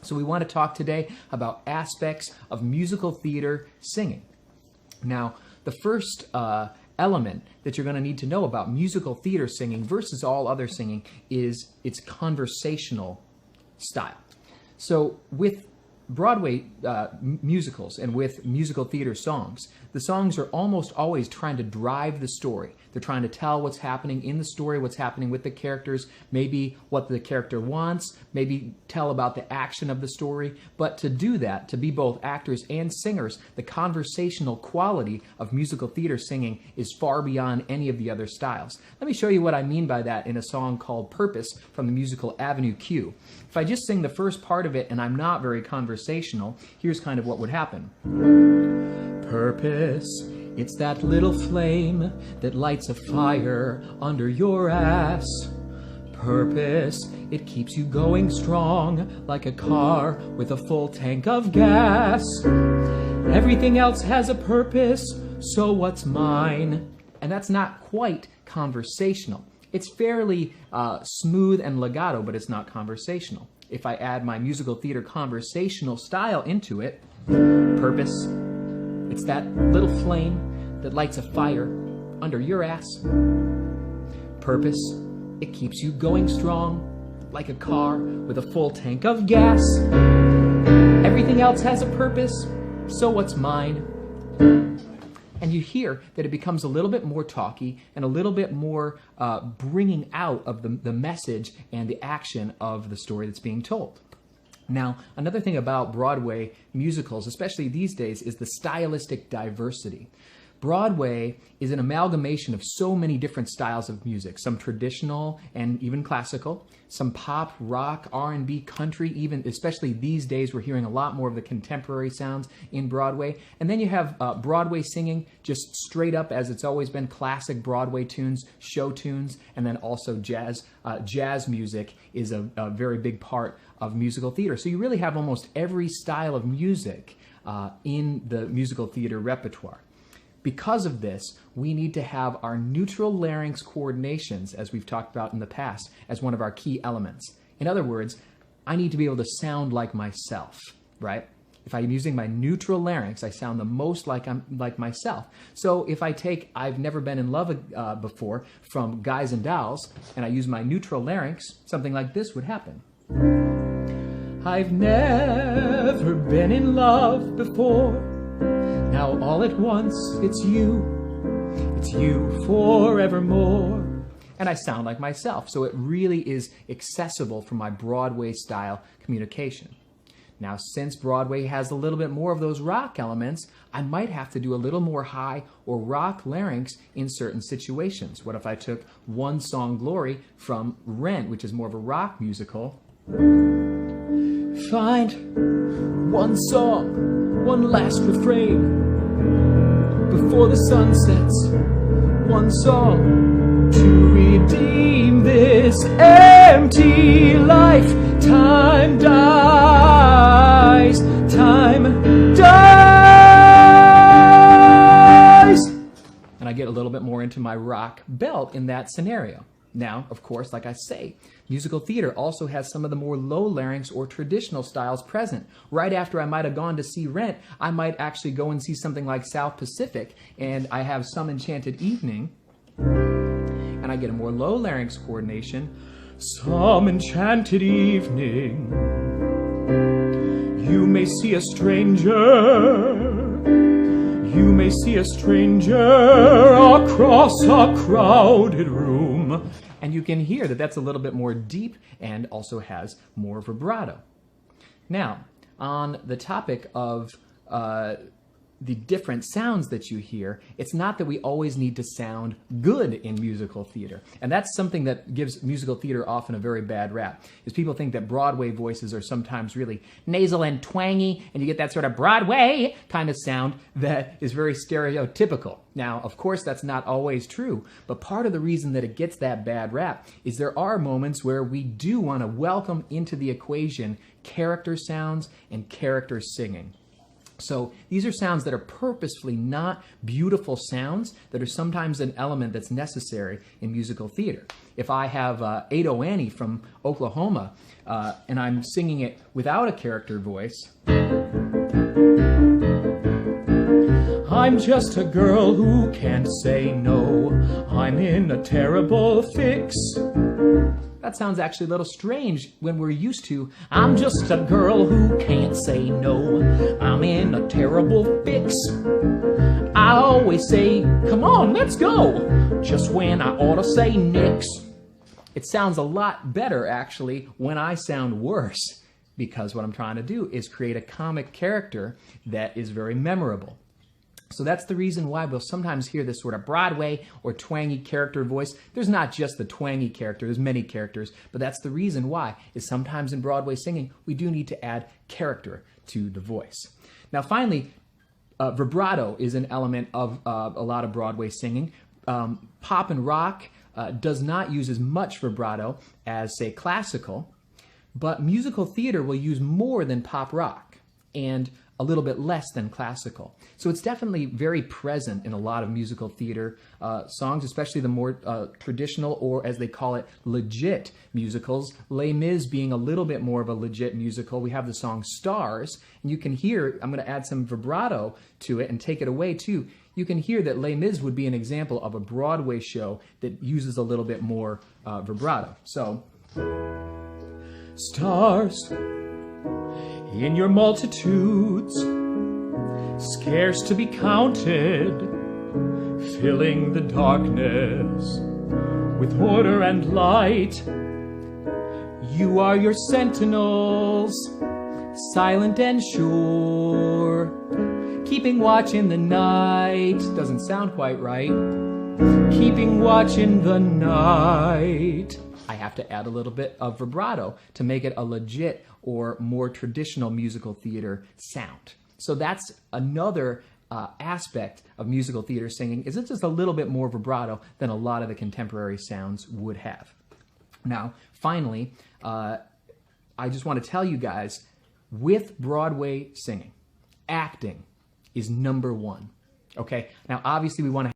So we want to talk today about aspects of musical theater singing. Now, the first element that you're going to need to know about musical theater singing versus all other singing is its conversational style. So with Broadway musicals and with musical theater songs, the songs are almost always trying to drive the story. They're trying to tell what's happening in the story, what's happening with the characters, maybe what the character wants, maybe tell about the action of the story. But to do that, to be both actors and singers, the conversational quality of musical theater singing is far beyond any of the other styles. Let me show you what I mean by that in a song called Purpose from the musical Avenue Q. If I just sing the first part of it and I'm not very conversational, here's kind of what would happen. Purpose, it's that little flame that lights a fire under your ass. Purpose, it keeps you going strong like a car with a full tank of gas. Everything else has a purpose, so what's mine? And that's not quite conversational. It's fairly smooth and legato, but it's not conversational. If I add my musical theater conversational style into it, purpose, it's that little flame that lights a fire under your ass. Purpose, it keeps you going strong like a car with a full tank of gas. Everything else has a purpose, so what's mine? And you hear that it becomes a little bit more talky and a little bit more bringing out of the message and the action of the story that's being told. Now, another thing about Broadway musicals, especially these days, is the stylistic diversity. Broadway is an amalgamation of so many different styles of music, some traditional and even classical, some pop, rock, R&B, country, even, especially these days, we're hearing a lot more of the contemporary sounds in Broadway. And then you have Broadway singing, just straight up as it's always been, classic Broadway tunes, show tunes, and then also jazz. Jazz music is a very big part of musical theater. So you really have almost every style of music in the musical theater repertoire. Because of this, we need to have our neutral larynx coordinations, as we've talked about in the past, as one of our key elements. In other words, I need to be able to sound like myself, right? If I'm using my neutral larynx, I sound the most like I'm like myself. So if I take I've Never Been in Love Before from Guys and Dolls, and I use my neutral larynx, something like this would happen. I've never been in love before. Now all at once, it's you forevermore. And I sound like myself, so it really is accessible for my Broadway style communication. Now, since Broadway has a little bit more of those rock elements, I might have to do a little more high or rock larynx in certain situations. What if I took One Song Glory from Rent, which is more of a rock musical? Find one song, one last refrain before the sun sets, one song to redeem this empty life. Time dies, time dies. And I get a little bit more into my rock belt in that scenario. Now, of course, like I say, musical theater also has some of the more low larynx or traditional styles present. Right after I might have gone to see Rent, I might actually go and see something like South Pacific, and I have Some Enchanted Evening, and I get a more low larynx coordination. Some enchanted evening, you may see a stranger. You may see a stranger across a crowded room. And you can hear that that's a little bit more deep and also has more vibrato. Now, on the topic of the different sounds that you hear, it's not that we always need to sound good in musical theater. And that's something that gives musical theater often a very bad rap, is people think that Broadway voices are sometimes really nasal and twangy, and you get that sort of Broadway kind of sound that is very stereotypical. Now, of course, that's not always true, but part of the reason that it gets that bad rap is there are moments where we do want to welcome into the equation character sounds and character singing. So these are sounds that are purposefully not beautiful sounds that are sometimes an element that's necessary in musical theater. If I have Ado Annie from Oklahoma and I'm singing it without a character voice, I'm just a girl who can't say no. I'm in a terrible fix. That sounds actually a little strange when we're used to, I'm just a girl who can't say no. I'm in a terrible fix. I always say, come on, let's go, just when I ought to say nix. It sounds a lot better, actually, when I sound worse, because what I'm trying to do is create a comic character that is very memorable. So that's the reason why we'll sometimes hear this sort of Broadway or twangy character voice. There's not just the twangy character, there's many characters, but that's the reason why, is sometimes in Broadway singing, we do need to add character to the voice. Now finally, vibrato is an element of a lot of Broadway singing. Pop and rock does not use as much vibrato as, say, classical, but musical theater will use more than pop rock, and a little bit less than classical. So it's definitely very present in a lot of musical theater songs, especially the more traditional, or as they call it, legit musicals. Les Mis being a little bit more of a legit musical. We have the song Stars, and you can hear, I'm going to add some vibrato to it and take it away too. You can hear that Les Mis would be an example of a Broadway show that uses a little bit more vibrato. So, stars in your multitudes, scarce to be counted, filling the darkness with order and light. You are your sentinels, silent and sure, keeping watch in the night. Doesn't sound quite right. Keeping watch in the night. I have to add a little bit of vibrato to make it a legit or more traditional musical theater sound. So that's another aspect of musical theater singing, is it's just a little bit more vibrato than a lot of the contemporary sounds would have. Now, finally, I just want to tell you guys, with Broadway singing, acting is number one. Okay? Now, obviously, we want to